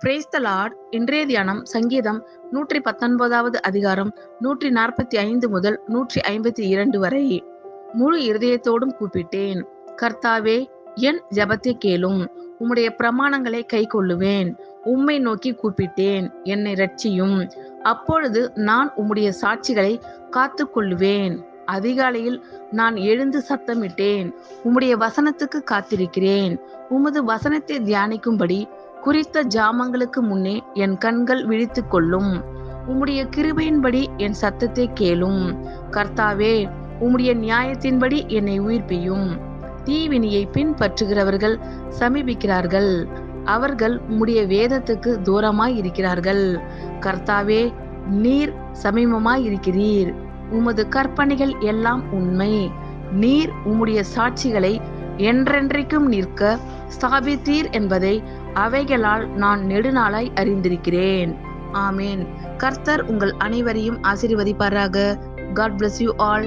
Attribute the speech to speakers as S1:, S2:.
S1: Praise the Lord. இன்றைய தியானம் சங்கீதம் 119வது அதிகாரம் 145 முதல் 152 வரை. முழு இருதயத்தோடும் கூப்பிட்டேன், கர்த்தாவே என் ஜெபத்தை கேளும். உம்முடைய பிரமாணங்களை கைக்கொள்ளுவேன். உம்மை நோக்கி கூப்பிட்டேன், என்னை இரட்சியும். அப்பொழுது நான் உம்முடைய சாட்சிகளை காத்து கொள்ளுவேன். அதிகாலையில் நான் எழுந்து சத்தமிட்டேன், உம்முடைய வசனத்துக்கு காத்திருக்கிறேன். உமது வசனத்தை தியானிக்கும்படி குறித்த ஜாமங்களுக்கு முன்னே என் கண்கள் விழித்துக் கொள்ளும். உம்முடைய கிருபையின்படி என் சத்தத்தை கேளும். கர்த்தாவே, உம்முடைய நியாயத்தின்படி என்னை உயிர்ப்பியும். தீவினியை பின்பற்றுகிறவர்கள் சமீபிக்கிறார்கள். அவர்கள் உம்முடைய வேதத்துக்கு தூரமாய் இருக்கிறார்கள். கர்த்தாவே, நீர் சமீபமாய் இருக்கிறீர். உமது கற்பனைகள் எல்லாம் உண்மை. நீர் உம்முடைய சாட்சிகளை என்றென்றைக்கும் நிற்க ஸ்தாபித்தீர் என்பதை அவைகளால் நான் நெடுநாளாய் அறிந்திருக்கிறேன். ஆமேன். கர்த்தர் உங்கள் அனைவரையும் ஆசீர்வதிப்பாராக. God bless you all.